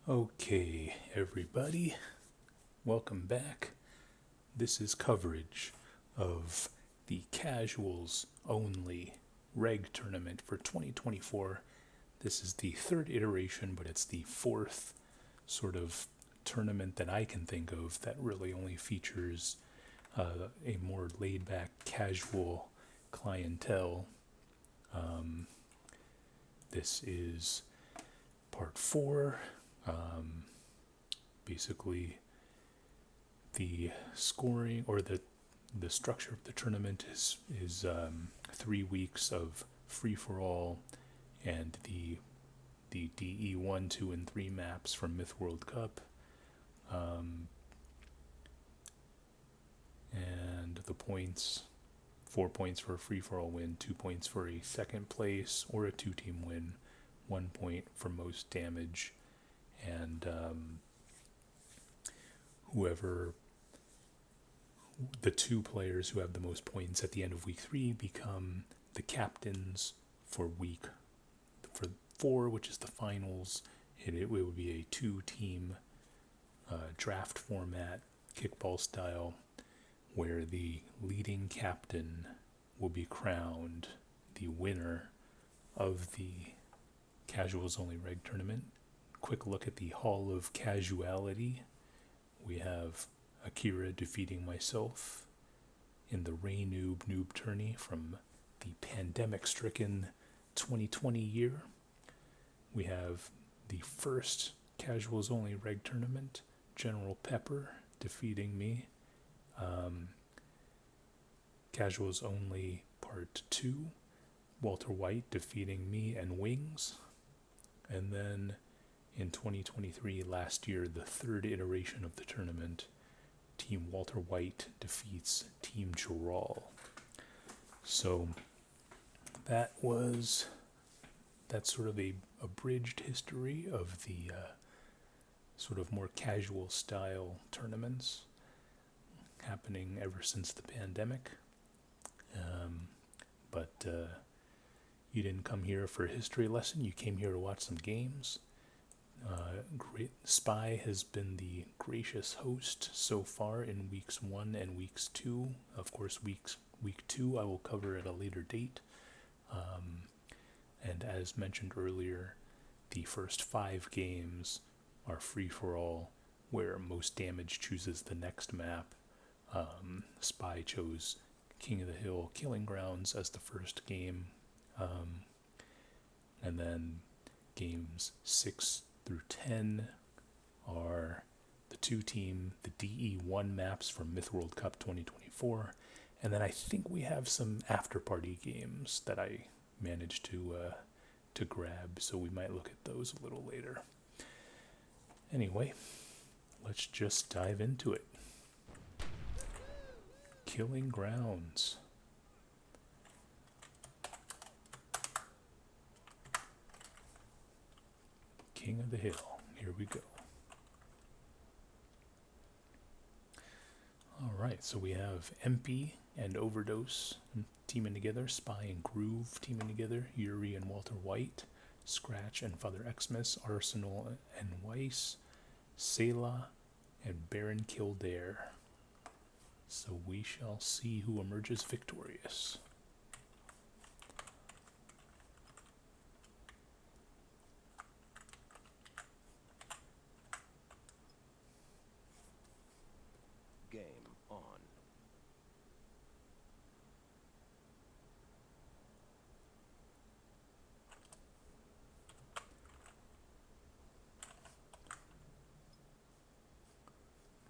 Okay, everybody, welcome back. This is coverage of the casuals only reg tournament for 2024. This is the third iteration, but it's the fourth sort of tournament that I can think of that really only features a more laid back, casual clientele. This is part four. Basically, the scoring or the structure of the tournament is 3 weeks of free for all, and the DE 1, 2, and 3 maps from Myth World Cup, and the points: 4 points for a free for all win, 2 points for a second place or a 2-team win, 1 point for most damage, and whoever the 2 players who have the most points at the end of week 3 become the captains for week 4, which is the finals. It would be a 2-team draft format, kickball style, where the leading captain will be crowned the winner of the casuals only reg tournament. Quick look at the Hall of Casuality. We have Akira defeating myself in the Ray Noob tourney from the pandemic-stricken 2020 year. We have the first casuals only reg tournament, General Pepper defeating me. Casuals only part 2, Walter White defeating me and Wings. And then in 2023, last year, the third iteration of the tournament, Team Walter White defeats Team Gerald. So that's sort of a abridged history of the sort of more casual style tournaments happening ever since the pandemic. But you didn't come here for a history lesson. You came here to watch some games. Spy has been the gracious host so far in weeks 1 and weeks 2. Of course, week 2 I will cover at a later date. And as mentioned earlier, the first 5 games are free for all, where most damage chooses the next map. Spy chose King of the Hill Killing Grounds as the first game. And then games 6 through 10 are the 2-team, the DE1 maps from Myth World Cup 2024. And then I think we have some after-party games that I managed to grab, so we might look at those a little later. Anyway, let's just dive into it. Killing Grounds. King of the Hill. Here we go. Alright, so we have MP and Overdose teaming together, Spy and Groove teaming together, Yuri and Walter White, Scratch and Father Xmas, Arsenal and Weiss, Selah and Baron Kildare. So we shall see who emerges victorious. Game on.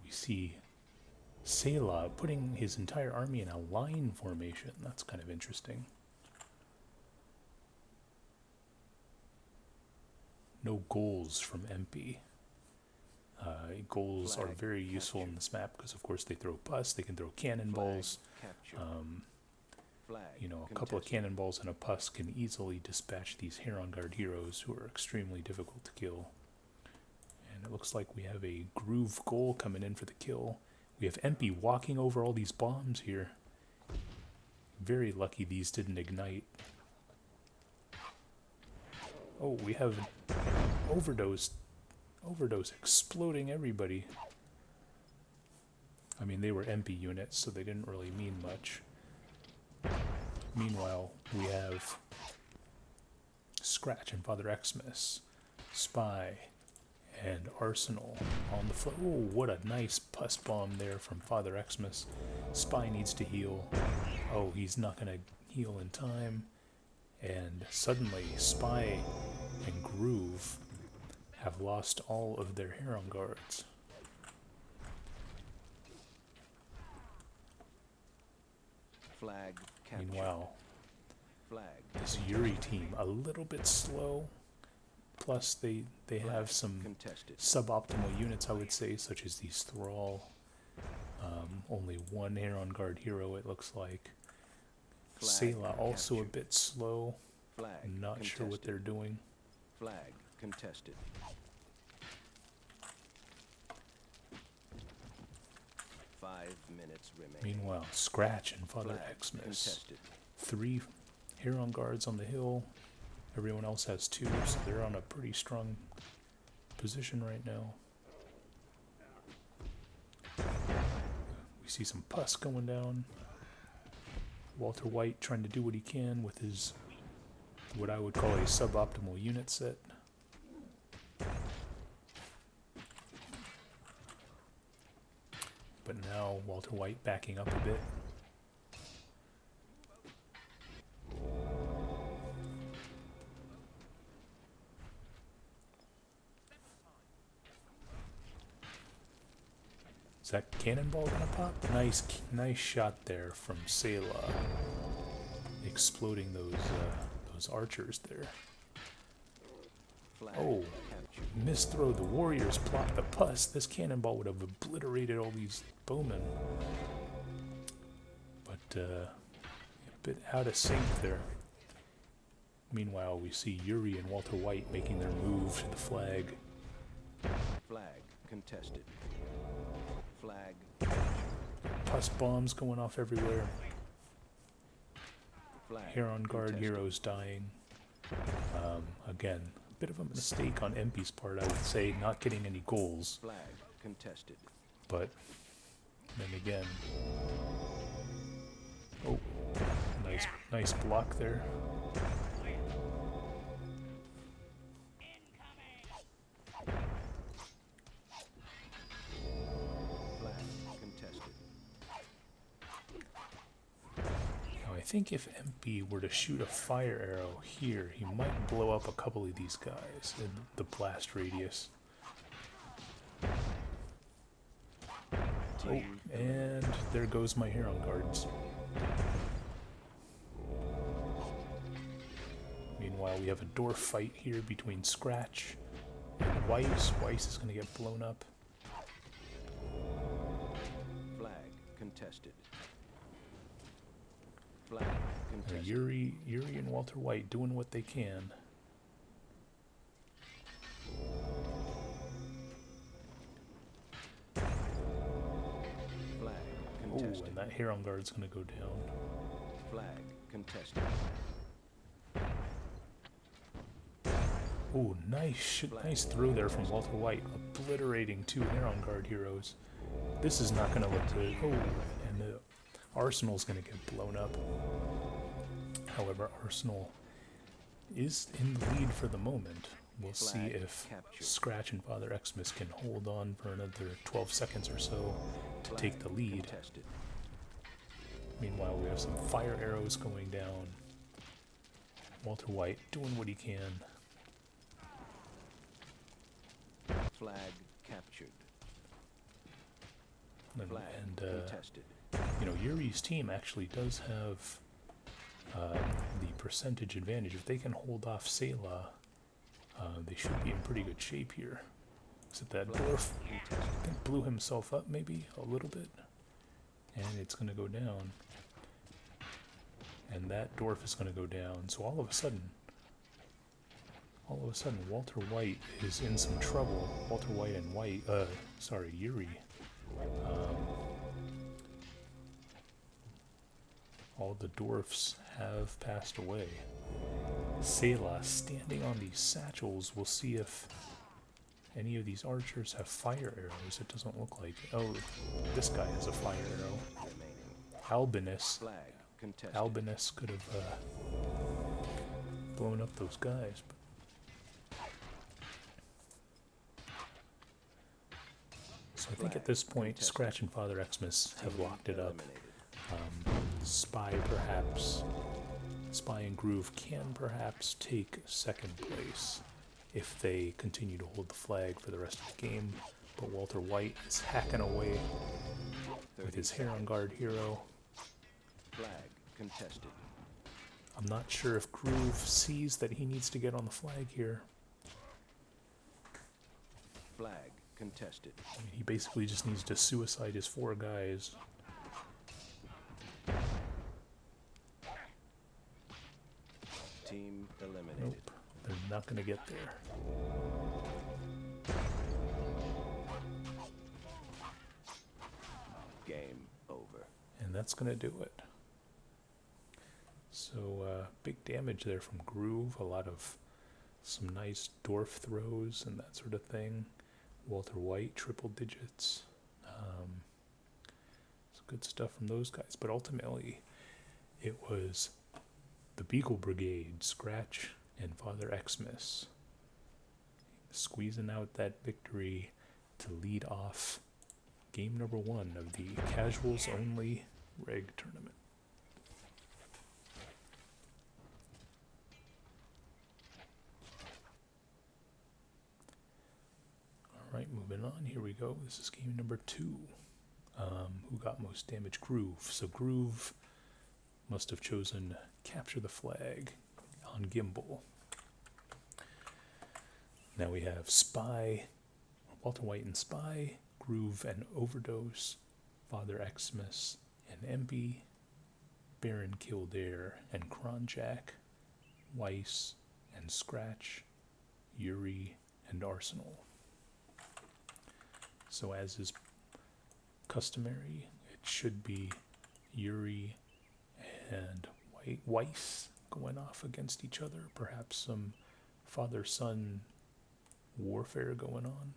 We see Selah putting his entire army in a line formation. That's kind of interesting. No goals from MP. Goals are very useful in this map because, of course, they throw pus. They can throw cannonballs. A couple of cannonballs and a pus can easily dispatch these Hair on Guard heroes who are extremely difficult to kill. And it looks like we have a Groove goal coming in for the kill. We have MP walking over all these bombs here. Very lucky these didn't ignite. Oh, we have Overdose Overdose exploding everybody. I mean, they were MP units, so they didn't really mean much. Meanwhile, we have Scratch and Father Xmas, Spy, and Arsenal on the floor. Oh, what a nice pus bomb there from Father Xmas. Spy needs to heal. Oh, he's not going to heal in time. And suddenly, Spy and Groove have lost all of their Heron guards. Flag captured. Meanwhile, Flag this Yuri team, a little bit slow. Plus, they have some contested. suboptimal units, I would say, such as these Thrall. Only one Heron Guard hero, it looks like. Flag Selah also a captured. bit slow. Flag Not contested. sure what they're doing. Flag contested. Five minutes remaining. Meanwhile, Scratch and Father Flag Xmas. contested. 3 Heron Guards on the hill. Everyone else has 2, so they're on a pretty strong position right now. We see some pus going down. Walter White trying to do what he can with his, what I would call a suboptimal unit set. But now Walter White backing up a bit. Is that cannonball gonna pop? Nice shot there from Selah, exploding those archers there. Flag Oh, captured. misthrow. The Warriors plot the pus. This cannonball would have obliterated all these bowmen. But a bit out of sync there. Meanwhile, we see Yuri and Walter White making their move to the flag. Flag contested. Flag Pus bombs going off everywhere. flag Heron Guard contested. heroes dying. Again, a bit of a mistake on MP's part, I would say, not getting any goals. Flag contested. But then again, oh, nice block there. Flag contested. Now I think if MP were to shoot a fire arrow here, he might blow up a couple of these guys in the blast radius. Oh, and there goes my Heron Guards. Meanwhile, we have a dwarf fight here between Scratch and Weiss. Weiss is going to get blown up. Flag contested. Flag contested. Yuri and Walter White doing what they can. Flag Oh, contested. and that Heron Guard's going to go down. Flag contested. Oh, nice throw there from Walter White, obliterating 2 Heron Guard heroes. This is not going to look good. Oh, and the Arsenal's going to get blown up. However, Arsenal is in the lead for the moment. We'll see Flag if captured. Scratch and Father Xmas can hold on for another 12 seconds or so to Flag take the lead. contested. Meanwhile, we have some fire arrows going down. Walter White doing what he can. Flag captured. And, Flag and contested. you know, Yuri's team actually does have the percentage advantage. If they can hold off Selah, they should be in pretty good shape here. Is it that Flag dwarf? contested. I think blew himself up maybe a little bit. And it's going to go down. And that dwarf is going to go down. So all of a sudden, Walter White is in some trouble. Walter White and Yuri. All the dwarfs have passed away. Selah standing on these satchels. We'll see if any of these archers have fire arrows? It doesn't look like it. Oh, this guy has a fire arrow. Remaining. Albinus. Flag contested. Albinus could have blown up those guys. But so I think at this point, Scratch and Father Xmas have locked it up. Spy perhaps, Spy and Groove can perhaps take second place if they continue to hold the flag for the rest of the game. But Walter White is hacking away with his hair on guard hero. Flag contested. I'm not sure if Groove sees that he needs to get on the flag here. Flag contested. I mean, he basically just needs to suicide his 4 guys. Team eliminated. Nope, they're not going to get there. Game over. And that's going to do it. So big damage there from Groove. A lot of some nice dwarf throws and that sort of thing. Walter White, triple digits. Some good stuff from those guys. But ultimately, it was the Beagle Brigade, Scratch, and Father Xmas squeezing out that victory to lead off game number 1 of the casuals only reg tournament. Alright, moving on, here we go. This is game number 2. Who got most damage? Groove. So Groove must have chosen Capture the Flag on Gimble. Now we have Spy, Walter White and Spy, Groove and Overdose, Father Xmas and Empy, Baron Kildare and Kronjak, Weiss and Scratch, Yuri and Arsenal. So as is customary, it should be Yuri and Weiss going off against each other. Perhaps some father-son warfare going on.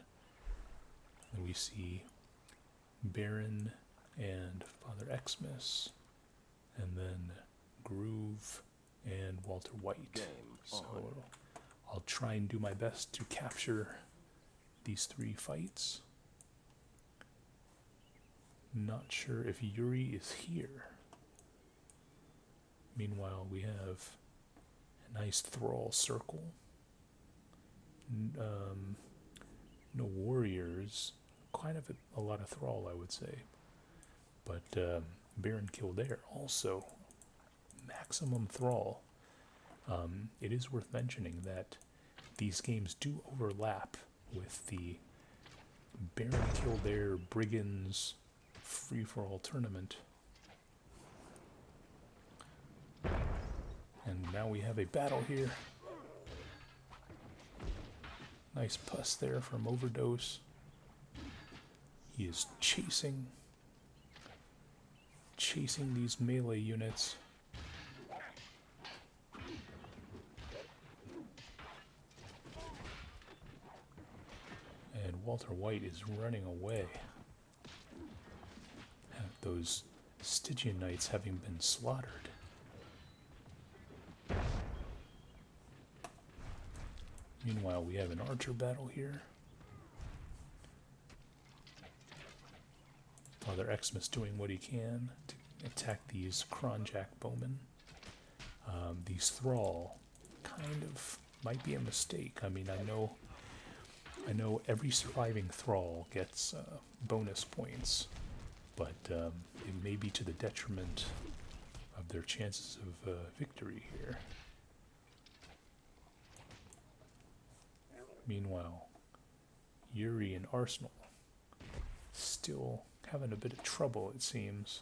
And we see Baron and Father Xmas, and then Groove and Walter White. Game so on. I'll try and do my best to capture these 3 fights. Not sure if Yuri is here. Meanwhile, we have a nice thrall circle. No warriors. Kind of a lot of thrall, I would say. But Baron Kildare also maximum thrall. It is worth mentioning that these games do overlap with the Baron Kildare Brigands free-for-all tournament. And now we have a battle here. Nice pus there from Overdose. He is chasing these melee units. And Walter White is running away. Those Stygian Knights having been slaughtered. Meanwhile, we have an archer battle here. Father Xmas doing what he can to attack these Kronjak bowmen. These thrall kind of might be a mistake. I mean, I know every surviving thrall gets bonus points, but it may be to the detriment of their chances of victory here. Meanwhile, Yuri and Arsenal still having a bit of trouble, it seems.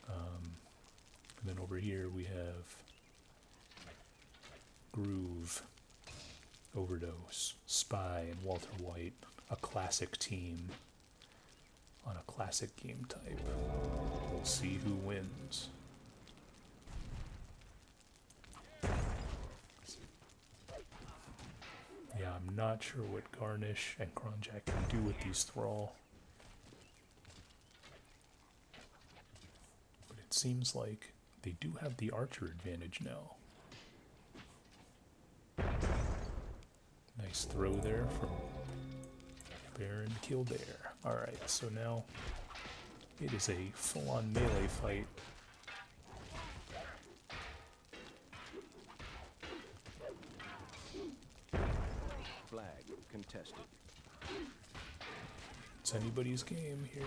And then over here we have Groove, Overdose, Spy, and Walter White, a classic team on a classic game type. We'll see who wins. Yeah, I'm not sure what Garnish and Kronjak can do with these Thrall. But it seems like they do have the archer advantage now. Nice throw there from Baron Kildare. Alright, so now it is a full-on melee fight. Flag contested. It's anybody's game here.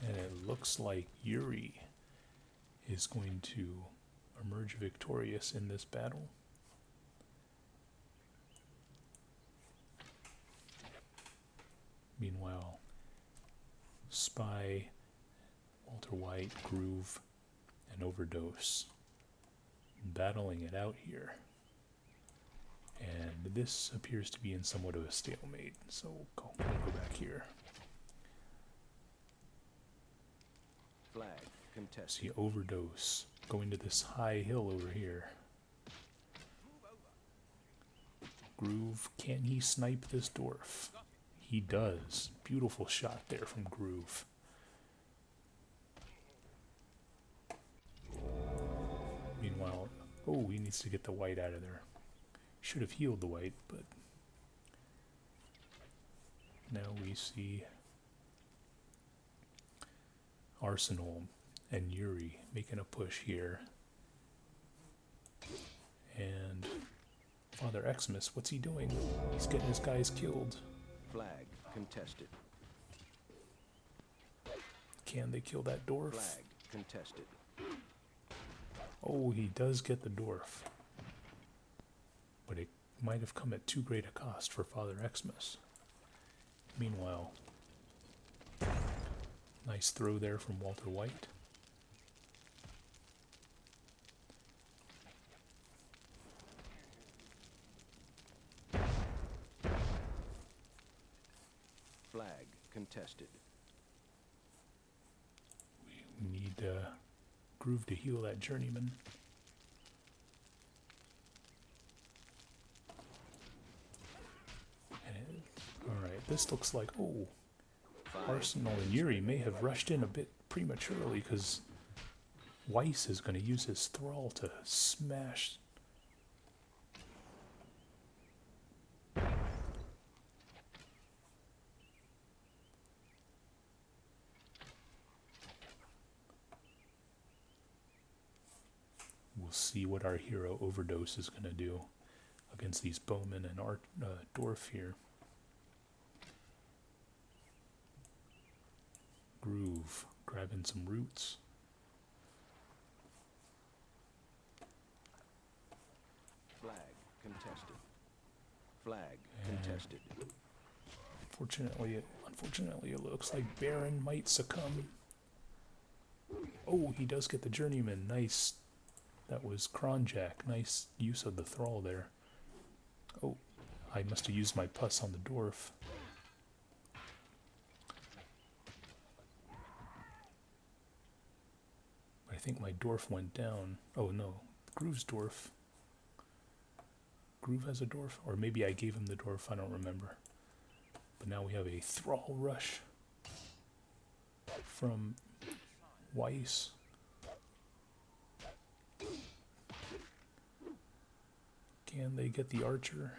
And it looks like Yuri is going to emerge victorious in this battle. Meanwhile, Spy, Walter White, Groove, and Overdose battling it out here. And this appears to be in somewhat of a stalemate, so we'll go back here. Flag contested. See Overdose going to this high hill over here. Groove, can he snipe this dwarf? He does. Beautiful shot there from Groove. Meanwhile, oh, he needs to get the white out of there. Should have healed the white, but now we see Arsenal and Yuri making a push here. And Father Xmas, what's he doing? He's getting his guys killed. Flag contested. Can they kill that dwarf? Flag contested. Oh, he does get the dwarf. But it might have come at too great a cost for Father Xmas. Meanwhile, nice throw there from Walter White. Flag contested. We need Groove to heal that journeyman. Alright, this looks like, oh, Arsenal and Yuri may have rushed in a bit prematurely because Weiss is going to use his thrall to smash. We'll see what our hero Overdose is going to do against these bowmen and dwarf here. Groove, grabbing some roots. Flag contested. Flag contested. Unfortunately, it looks like Baron might succumb. Oh, he does get the journeyman. Nice. That was Kronjak. Nice use of the thrall there. Oh, I must have used my pus on the dwarf. I think my dwarf went down. Oh no, Groove's dwarf. Groove has a dwarf? Or maybe I gave him the dwarf, I don't remember. But now we have a thrall rush from Weiss. Can they get the archer?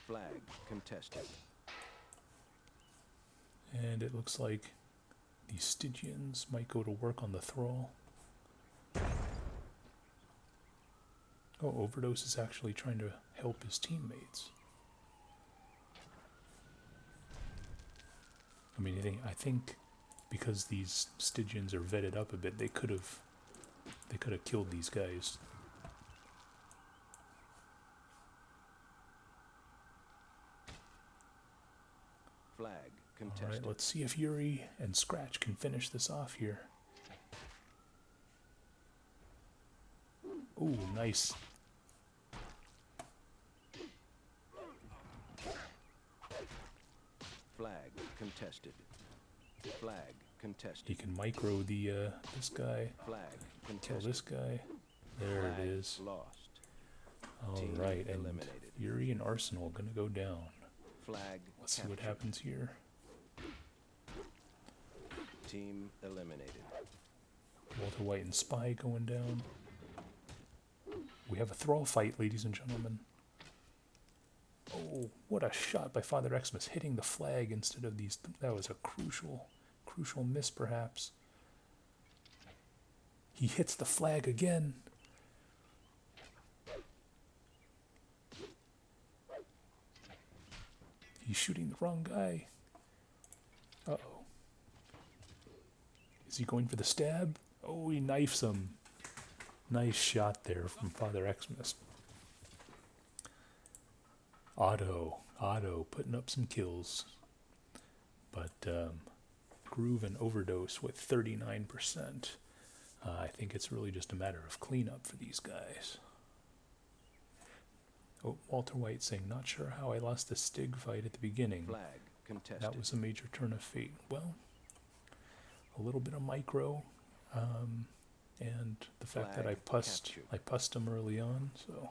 Flag contested. And it looks like the Stygians might go to work on the thrall. Oh, Overdose is actually trying to help his teammates. I mean, I think because these Stygians are vetted up a bit, they could have killed these guys. Flag contested. Alright, let's see if Yuri and Scratch can finish this off here. Ooh, nice. Flag contested. Flag contested. He can micro the this guy, Flag kill contested. this guy. There Flag it is. lost. All Team right, and eliminated. Yuri and Arsenal gonna go down. Flag Let's see captured. what happens here. Team eliminated. Walter White and Spy going down. We have a thrall fight, ladies and gentlemen. Oh, what a shot by Father Xmas, hitting the flag instead of these. That was a crucial miss, perhaps. He hits the flag again. He's shooting the wrong guy. Uh-oh. Is he going for the stab? Oh, he knifes him. Nice shot there from Father Xmas. Otto putting up some kills. But Groove and Overdose with 39%. I think it's really just a matter of cleanup for these guys. Oh, Walter White saying, not sure how I lost the Stig fight at the beginning. Flag contested. That was a major turn of fate. Well, a little bit of micro, and the fact that I pussed him early on, so.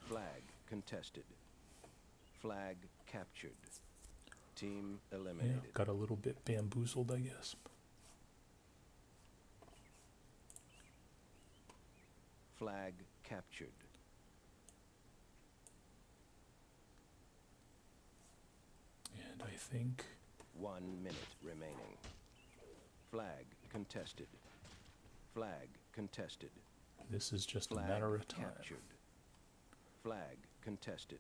Flag contested. Flag captured. Team eliminated. Yeah, got a little bit bamboozled, I guess. Flag captured. And I think 1 minute remaining. Flag contested. Flag contested. this is just Flag a matter of time. captured. Flag contested.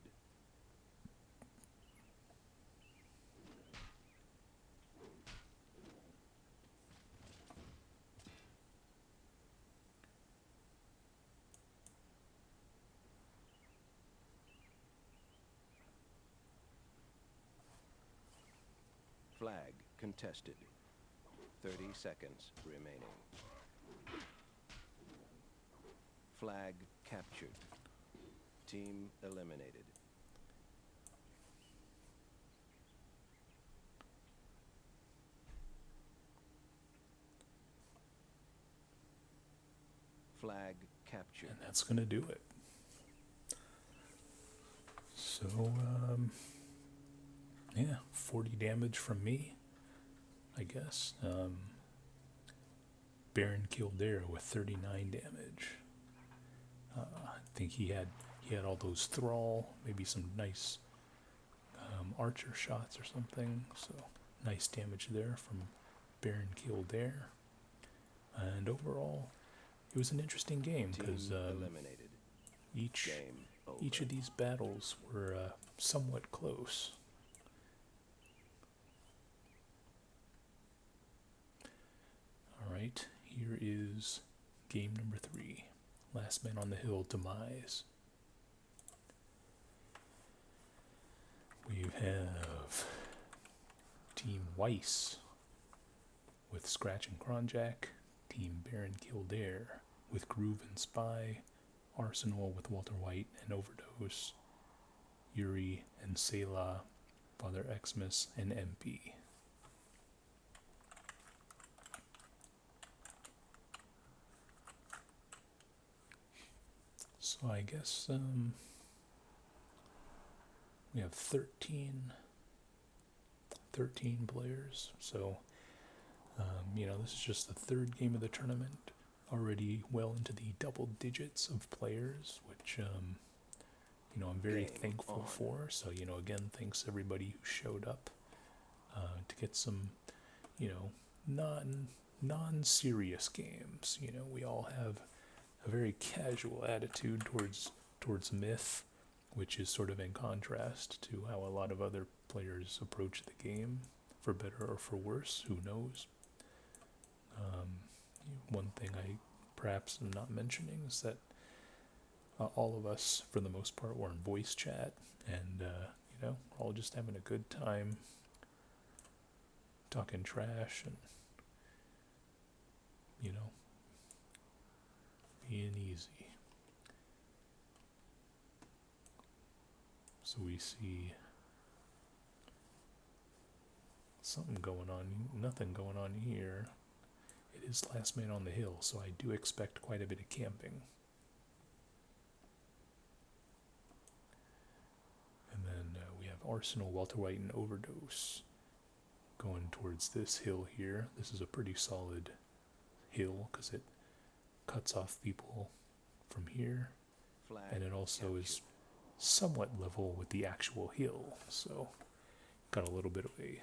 Flag contested. 30 seconds remaining. Flag captured. Team eliminated. Flag captured. And that's going to do it. So, yeah, 40 damage from me, I guess. Baron Kildare with 39 damage. I think he had all those thrall, maybe some nice archer shots or something. So nice damage there from Baron Kildare. And overall, it was an interesting game because eliminated. each Game of these battles were somewhat close. All right, here is game number 3. Last Man on the Hill, Demise. We have Team Weiss with Scratch and Kronjak, Team Baron Kildare with Groove and Spy, Arsenal with Walter White and Overdose, Yuri and Selah, Father Xmas and MP. So I guess we have 13 players. So, this is just the third game of the tournament. Already well into the double digits of players, which, I'm very thankful for. So, again, thanks everybody who showed up to get some, non-serious games. We all have a very casual attitude towards Myth, which is sort of in contrast to how a lot of other players approach the game, for better or for worse, who knows. One thing I perhaps am not mentioning is that all of us, for the most part, were in voice chat, and we're all just having a good time, talking trash, and being easy. So we see something going on. Nothing going on here. It is last man on the hill, so I do expect quite a bit of camping. And then we have Arsenal, Welterwhite, and Overdose going towards this hill here. This is a pretty solid hill because it cuts off people from here. Flag And it also captured. is somewhat level with the actual hill, so got a little bit of a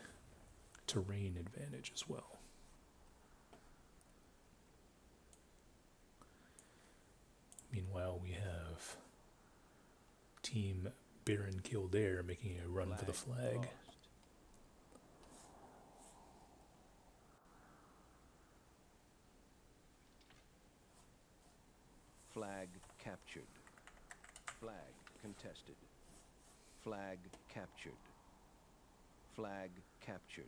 terrain advantage as well. Meanwhile, we have Team Baron Kildare making a run for the flag. Lost. Flag captured. Flag contested. Flag captured. Flag captured.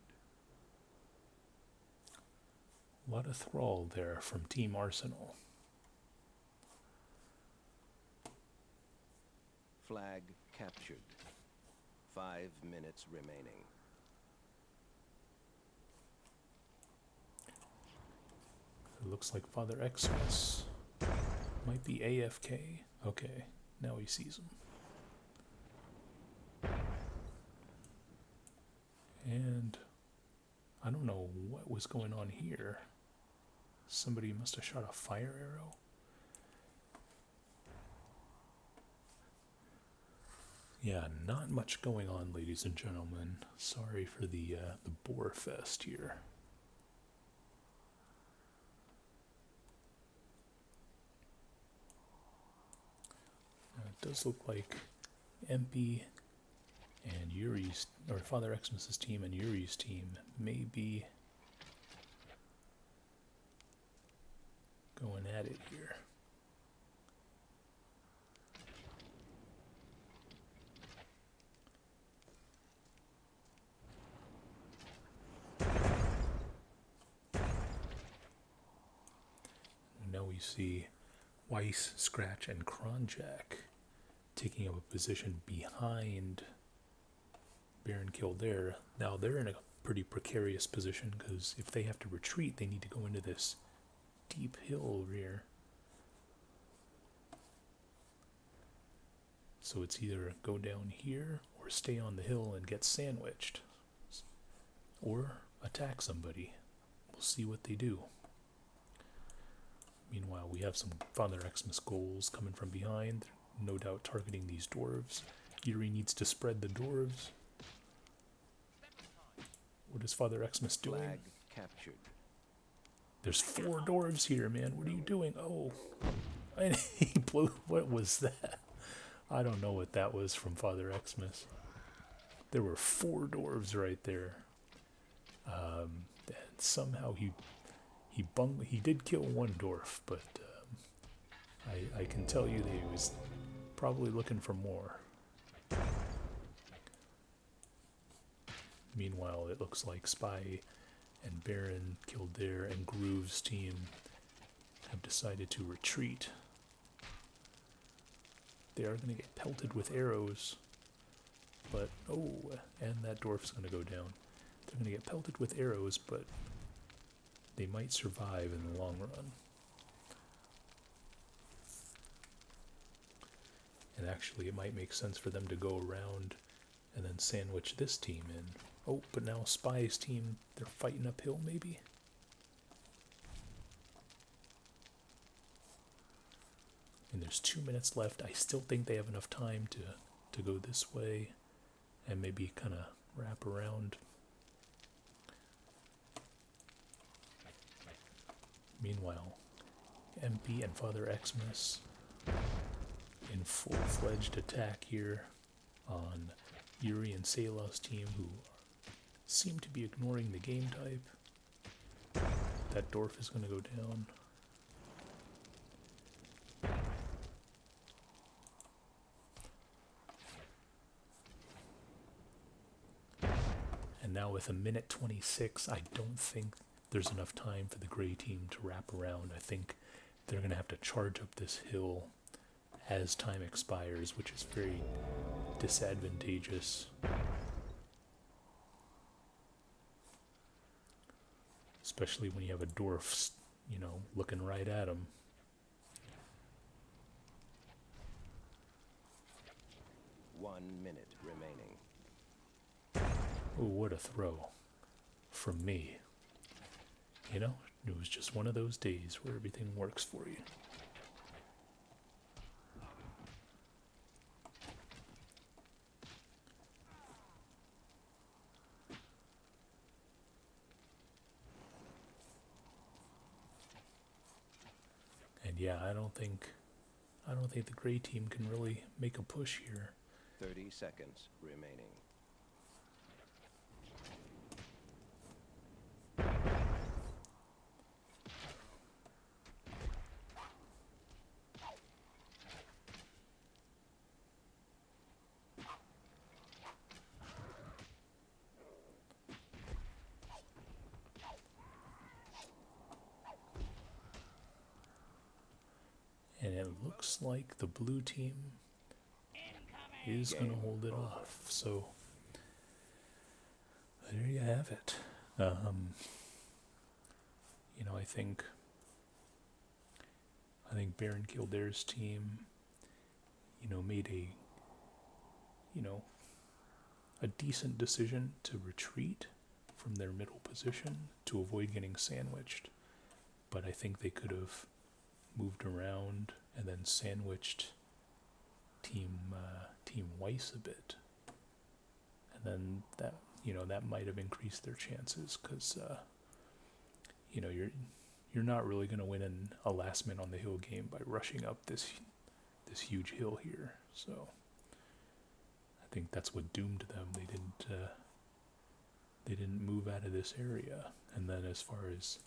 A lot of thrall there from Team Arsenal. Flag captured. 5 minutes remaining. It looks like Father Xmas might be AFK. Okay, now he sees him. And I don't know what was going on here. Somebody must have shot a fire arrow. Yeah, not much going on, ladies and gentlemen. Sorry for the boar fest here. It does look like MP and Yuri's, or Father Xmas's team and Yuri's team may be going at it here. Now we see Weiss, Scratch, and Kronjak taking up a position behind Baron Kildare. Now they're in a pretty precarious position because if they have to retreat, they need to go into this deep hill rear. So it's either go down here or stay on the hill and get sandwiched. Or attack somebody. We'll see what they do. Meanwhile, we have some Father Xmas goals coming from behind, no doubt targeting these dwarves. Yuri needs to spread the dwarves. What is Father Xmas doing? Flag captured. There's 4 dwarves here, man. What are you doing? Oh, and he blew. What was that? I don't know what that was from Father Xmas. There were 4 dwarves right there. And somehow he did kill one dwarf, but I can tell you that he was probably looking for more. Meanwhile, it looks like Spy and Baron Kildare and Groove's team have decided to retreat. They are going to get pelted with arrows, but oh, and that dwarf's going to go down. They're going to get pelted with arrows, but they might survive in the long run. And actually, it might make sense for them to go around and then sandwich this team in. Oh, but now Spy's team, they're fighting uphill maybe? And there's 2 minutes left. I still think they have enough time to go this way and maybe kind of wrap around. Meanwhile, MP and Father Xmas in full-fledged attack here on Yuri and Selah's team, who seem to be ignoring the game type. That dwarf is going to go down. And now with 1:26, I don't think there's enough time for the gray team to wrap around. I think they're going to have to charge up this hill as time expires, which is very disadvantageous. especially when you have a dwarf, you know, looking right at him. One minute remaining. Oh, what a throw from me. You know, it was just one of those days where everything works for you. And yeah, I don't think the gray team can really make a push here. 30 seconds remaining. And it looks like the blue team is going to hold it off. So there you have it. You know, I think Baron Kildare's team, you know, made a decent decision to retreat from their middle position to avoid getting sandwiched. But I think they could have moved around and then sandwiched Team Weiss a bit, and then that might have increased their chances, because you're not really going to win a last man on the hill game by rushing up this huge hill here. So I think that's what doomed them. They didn't move out of this area. And then as far as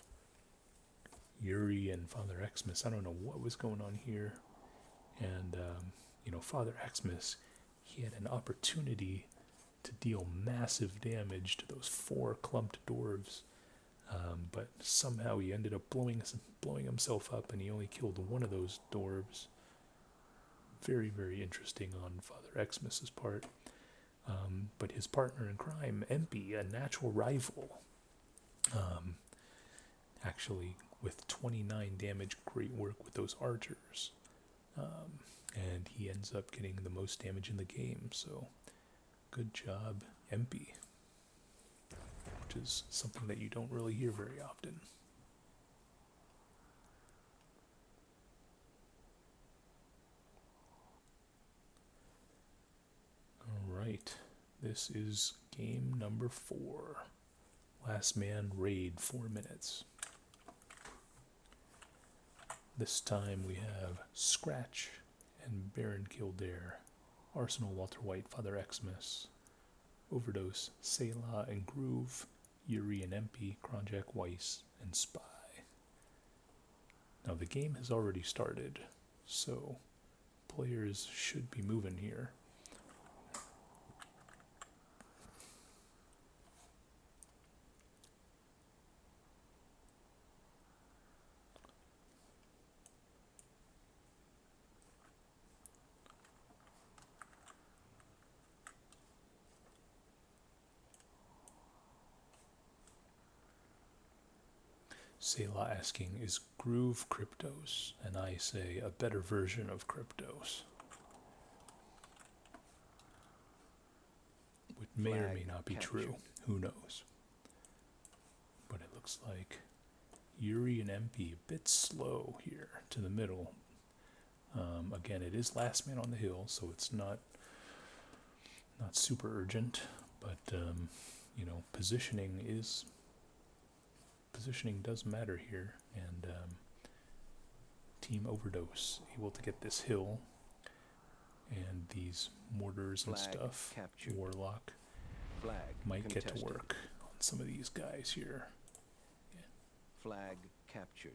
Yuri and Father Xmas, I don't know what was going on here. And Father Xmas, he had an opportunity to deal massive damage to those 4 clumped dwarves, but somehow he ended up blowing himself up, and he only killed one of those dwarves. Very, very interesting on Father Xmas's part. But his partner in crime, Empy, a natural rival, actually with 29 damage, great work with those archers. And he ends up getting the most damage in the game, so good job, Empy. Which is something that you don't really hear very often. Alright, this is game number 4. Last man raid, 4 minutes. This time we have Scratch and Baron Kildare, Arsenal Walter White, Father Xmas, Overdose, Selah and Groove, Yuri and Empy, Kronjak Weiss, and Spy. Now the game has already started, so players should be moving here. Selah asking, is Groove Kryptos? And I say, a better version of Kryptos. Which may or may not be true. Who knows? But it looks like Yuri and Empy a bit slow here to the middle. Again, it is last man on the hill, so it's not super urgent. But, positioning does matter here, and Team Overdose able to get this hill and these mortars and stuff. Captured. Warlock Flag might contested. get to work on some of these guys here. Yeah. Flag captured.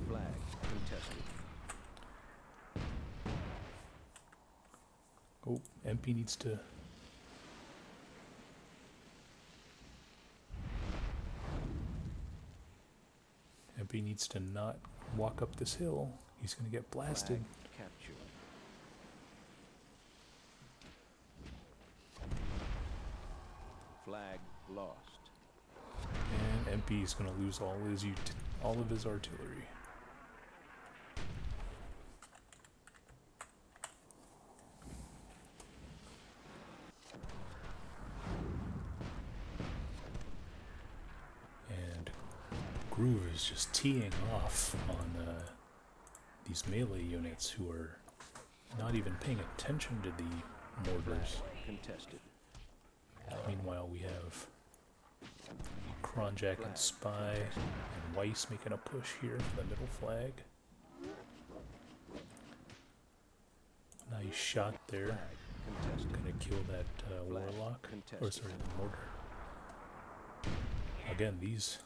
Flag contested. Oh, MP needs to... MP needs to not walk up this hill. He's going to get blasted. Flag captured. Flag lost. And MP is going to lose all of his artillery. And Groove is just teeing off on these melee units who are not even paying attention to the mortars. Contested. Meanwhile, we have Kronjak and Spy and Weiss making a push here for the middle flag. Nice shot there. Gonna kill that Warlock. Or sorry, the mortar. Again, these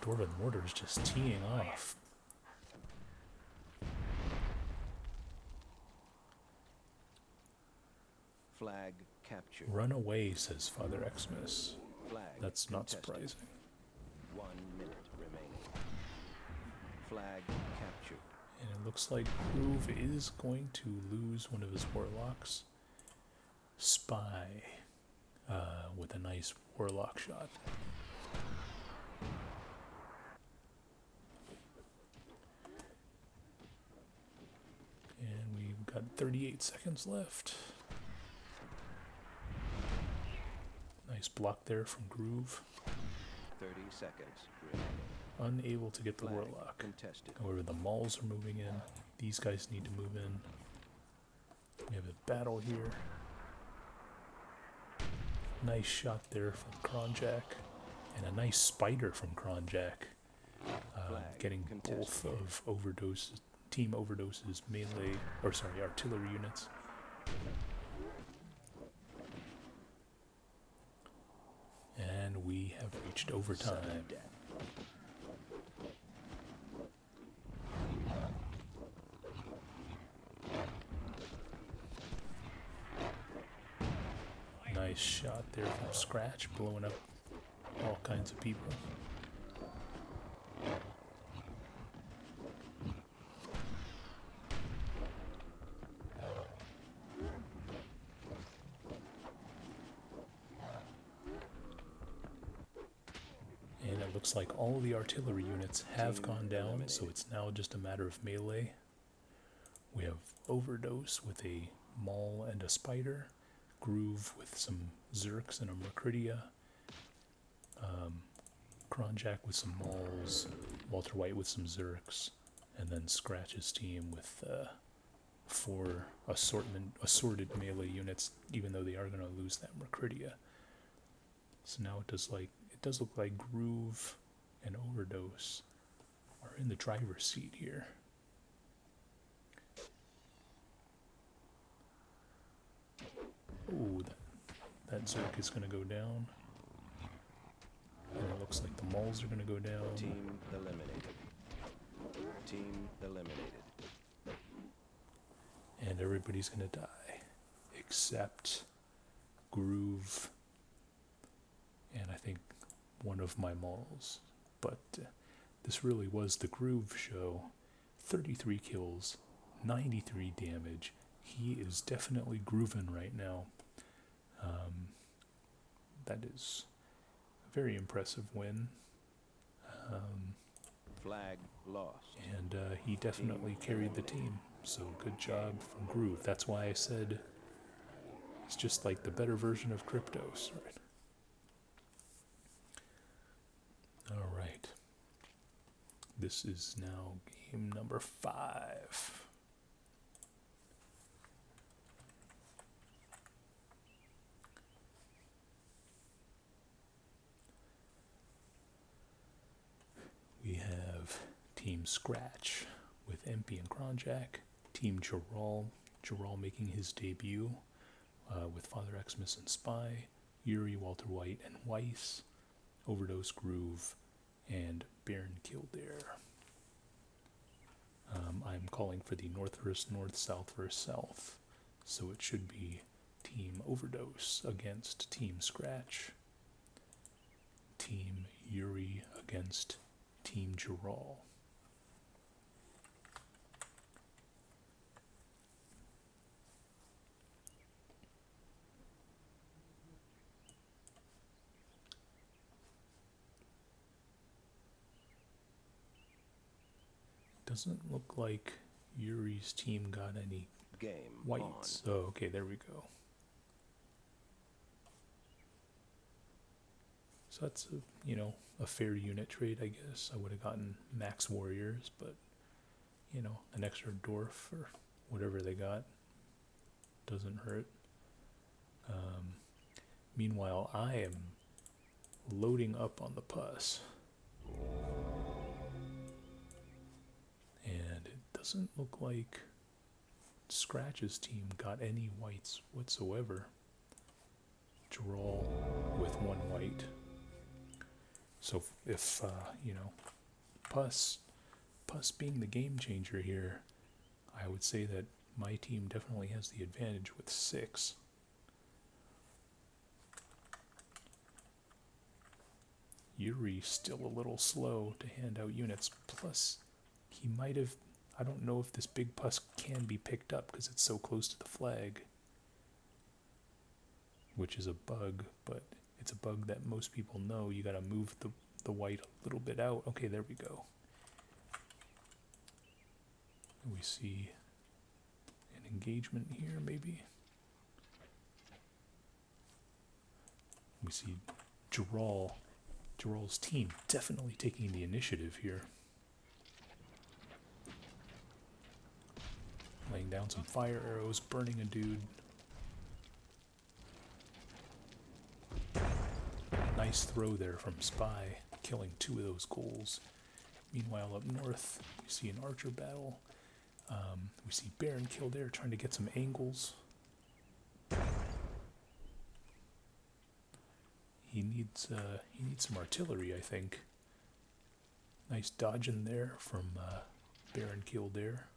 Dwarven mortars just teeing off. Flag captured. Run away, says Father Xmas. Flag That's not contested. surprising. 1 minute remaining. Flag captured. And it looks like Groove is going to lose one of his warlocks. Spy with a nice warlock shot. And we've got 38 seconds left. Nice block there from Groove. 30 seconds remaining. Unable to get the Flag warlock. contested. However, the Mauls are moving in. These guys need to move in. We have a battle here. Nice shot there from Kronjak. And a nice spider from Kronjak. Getting both of Team Overdose's melee, or sorry, artillery units. And we have reached overtime. Nice shot there from Scratch, blowing up all kinds of people. And it looks like all the artillery units have gone down, so it's now just a matter of melee. We have Overdose with a Maul and a Spider, Groove with some Zerks and a Mercridia, Kronjak with some Mauls, Walter White with some Zerks, and then Scratch's team with 4 assorted melee units, even though they are going to lose that Mercridia. So now it does look like Groove and Overdose are in the driver's seat here. Ooh, that Zerk is going to go down. And it looks like the Mauls are going to go down. Team eliminated. Team eliminated. And everybody's going to die. Except Groove and I think one of my Mauls. But this really was the Groove show. 33 kills, 93 damage. He is definitely grooving right now. That is a very impressive win. Flag lost. And he definitely carried the team. So good job from Groove. That's why I said it's just like the better version of Kryptos, right? Alright. This is now game number 5. We have Team Scratch with MP and Kronjak. Team Geralt making his debut with Father Xmas and Spy. Yuri, Walter White, and Weiss. Overdose, Groove, and Baron Kildare. I'm calling for the north versus north, south versus south. So it should be Team Overdose against Team Scratch. Team Yuri against Team Geralt. Doesn't look like Yuri's team got any Game whites. on. Oh, okay, there we go. So that's a fair unit trade, I guess. I would have gotten max warriors, but an extra dwarf or whatever they got doesn't hurt. Meanwhile, I am loading up on the pus. And it doesn't look like Scratch's team got any whites whatsoever. Draw with 1 white. So if, Pus being the game changer here, I would say that my team definitely has the advantage with 6. Yuri's still a little slow to hand out units. Plus, he might have... I don't know if this big pus can be picked up because it's so close to the flag. Which is a bug, but it's a bug that most people know. You gotta move the white a little bit out. Okay, there we go. We see an engagement here, maybe. We see Geral's team definitely taking the initiative here. Laying down some fire arrows, burning a dude. Nice throw there from Spy, killing 2 of those ghouls. Meanwhile, up north, we see an archer battle. We see Baron kill there, trying to get some angles. He needs some artillery, I think. Nice dodging there from Baron kill there.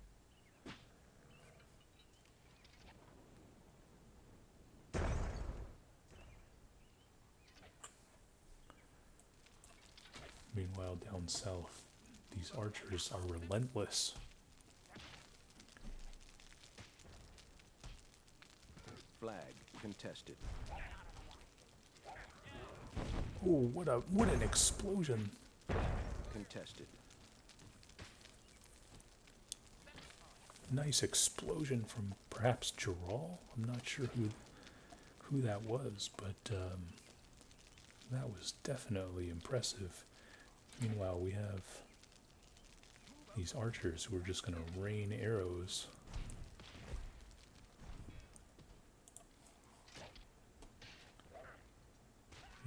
Meanwhile, down south, these archers are relentless. Flag contested. Oh, what an explosion! Contested. Nice explosion from perhaps Geral. I'm not sure who that was, but that was definitely impressive. Meanwhile, we have these archers who are just going to rain arrows.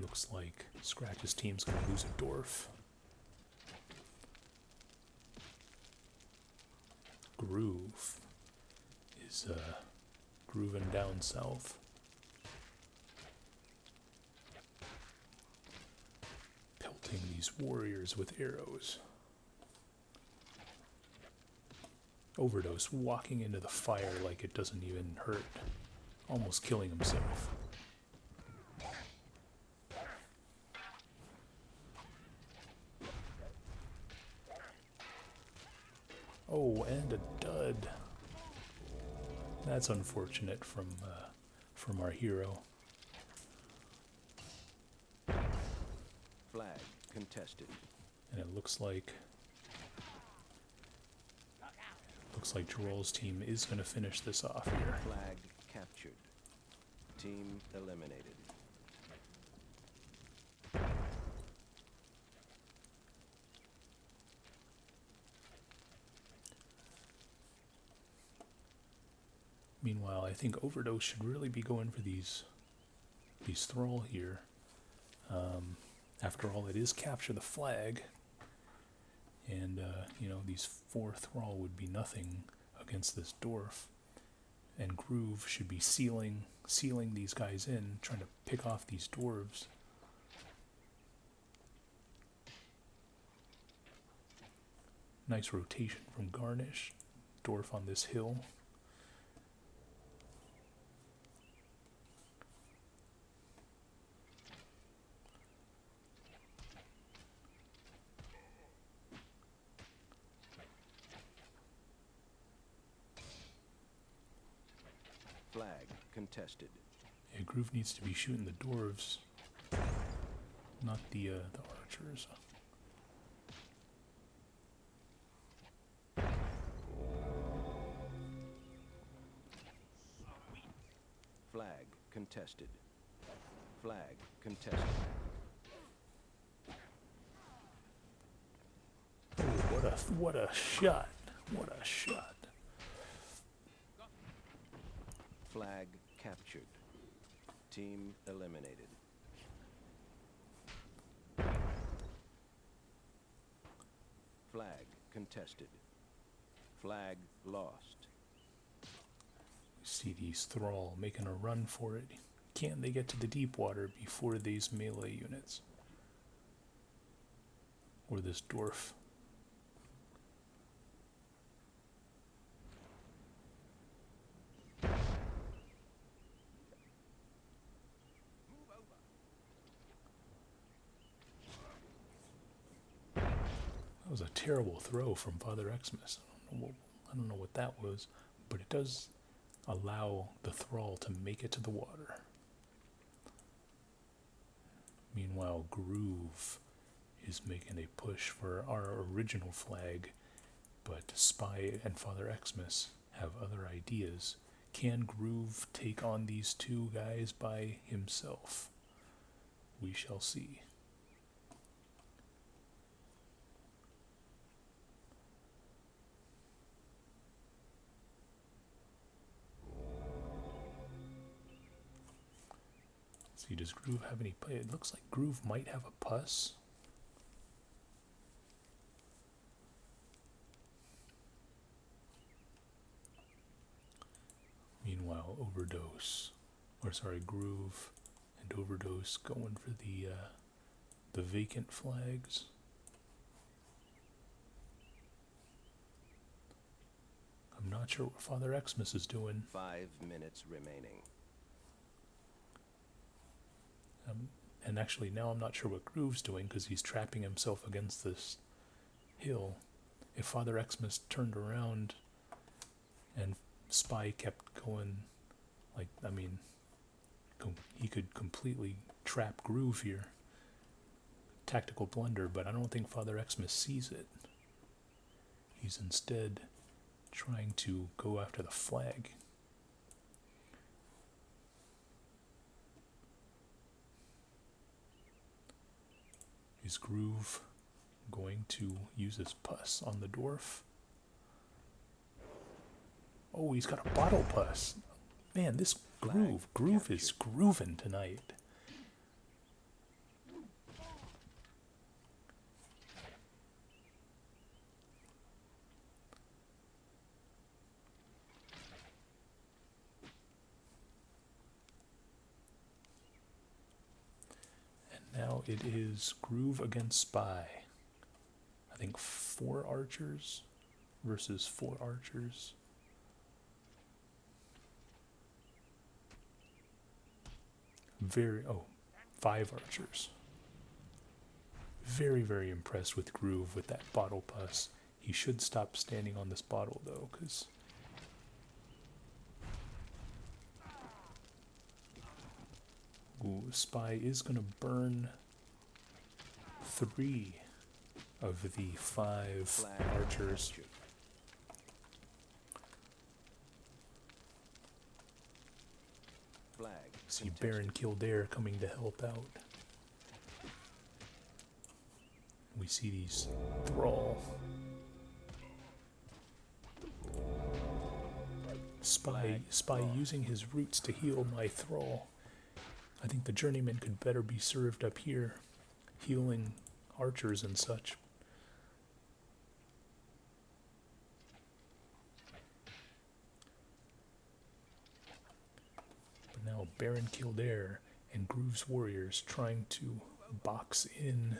Looks like Scratch's team's going to lose a dwarf. Groove is grooving down south. Pelting these warriors with arrows. Overdose walking into the fire like it doesn't even hurt. Almost killing himself. Oh, and a dud. That's unfortunate from our hero. Flag contested. And it looks like Geral's team is going to finish this off here. Flag captured. Team eliminated. Meanwhile, I think Overdose should really be going for these thrall here. After all, it is capture the flag, and these 4 thrall would be nothing against this dwarf. And Groove should be sealing these guys in, trying to pick off these dwarves. Nice rotation from Garnish. Dwarf on this hill. Flag contested. Yeah, Groove needs to be shooting the dwarves, not the archers. Flag contested. Flag contested. Oh, what a shot. What a shot. Flag captured. Team eliminated. Flag contested. Flag lost. See these Thrall making a run for it. Can they get to the deep water before these melee units? Or this dwarf? That was a terrible throw from Father Xmas. I don't know what that was, but it does allow the Thrall to make it to the water. Meanwhile, Groove is making a push for our original flag, but Spy and Father Xmas have other ideas. Can Groove take on these two guys by himself? We shall see. See, does Groove have any play? It looks like Groove might have a pus. Meanwhile, Groove and Overdose going for the vacant flags. I'm not sure what Father Xmas is doing. 5 minutes remaining. And actually now I'm not sure what Groove's doing because he's trapping himself against this hill. If Father Xmas turned around and Spy kept going, he could completely trap Groove here. Tactical blunder, but I don't think Father Xmas sees it. He's instead trying to go after the flag. Is Groove going to use his pus on the dwarf? Oh, he's got a bottle pus. Man, this Groove is grooving tonight. Now it is Groove against Spy. I think 4 archers versus 4 archers. Five archers. Very, very impressed with Groove with that bottle pus. He should stop standing on this bottle though, because Spy is going to burn 3 of the 5 Flag archers. captured. Flag See contested. Baron Kildare coming to help out. We see these Thrall. Spy using his roots to heal my Thrall. I think the journeyman could better be served up here, healing archers and such. But now Baron Kildare and Groove's warriors trying to box in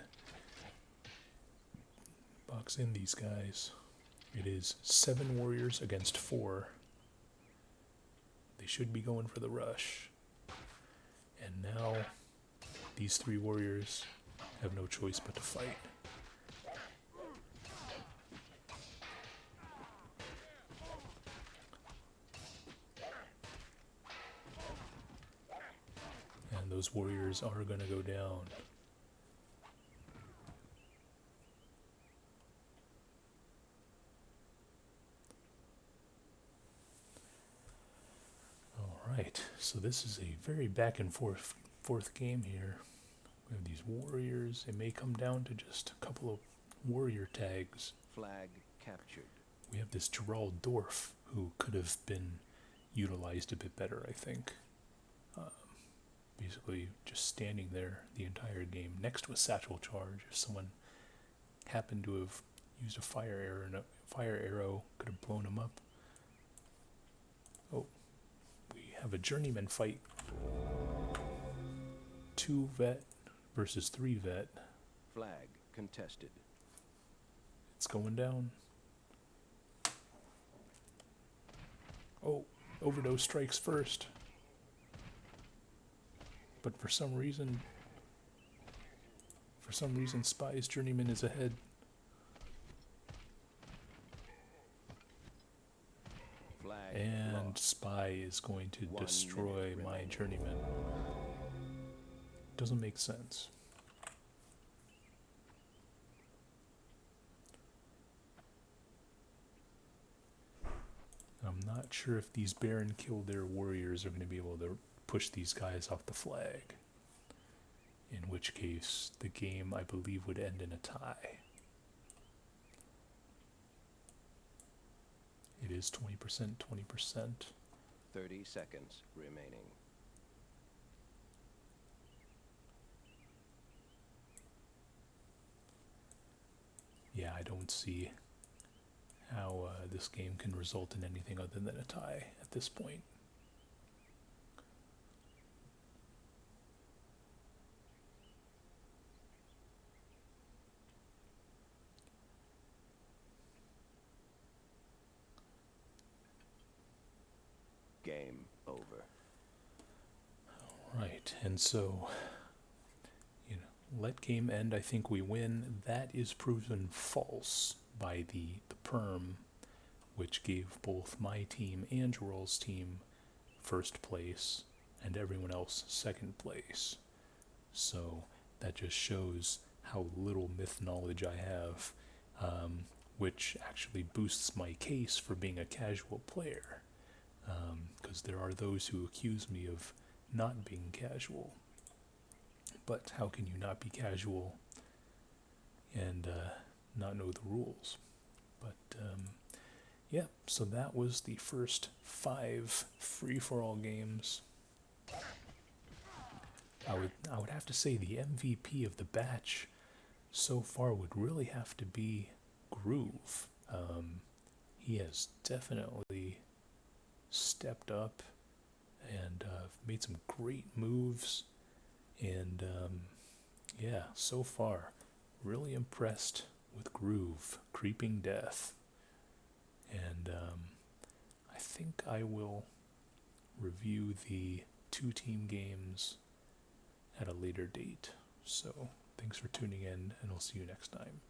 these guys. It is 7 warriors against 4. They should be going for the rush. And now these 3 warriors have no choice but to fight. And those warriors are going to go down. All right. right, so this is a very back and forth game here. We have these warriors. It may come down to just a couple of warrior tags. Flag captured. We have this Gerald Dorf who could have been utilized a bit better, I think. Basically just standing there the entire game next to a satchel charge. If someone happened to have used a fire arrow could have blown him up. Oh, we have a journeyman fight. 2 vet versus 3 vet. Flag contested. It's going down. Oh, overdose strikes first. But for some reason, Spy's journeyman is ahead. Flag And lost. Spy is going to 1 destroy minute my remaining. journeyman. Doesn't make sense. I'm not sure if these Baron Kildare warriors are going to be able to push these guys off the flag. In which case, the game, I believe, would end in a tie. It is 20%, 20%. 30 seconds remaining. Yeah, I don't see how this game can result in anything other than a tie at this point. Game over. Right, and so, let game end, I think we win. That is proven false by the perm, which gave both my team and Gerald's team first place and everyone else second place. So that just shows how little myth knowledge I have, which actually boosts my case for being a casual player, because there are those who accuse me of not being casual. But how can you not be casual and not know the rules? But yeah, so that was the first 5 free-for-all games. I would have to say the MVP of the batch so far would really have to be Groove. He has definitely stepped up and made some great moves. And yeah, so far, really impressed with Groove, Creeping Death. And I think I will review the 2-team games at a later date. So thanks for tuning in, and I'll see you next time.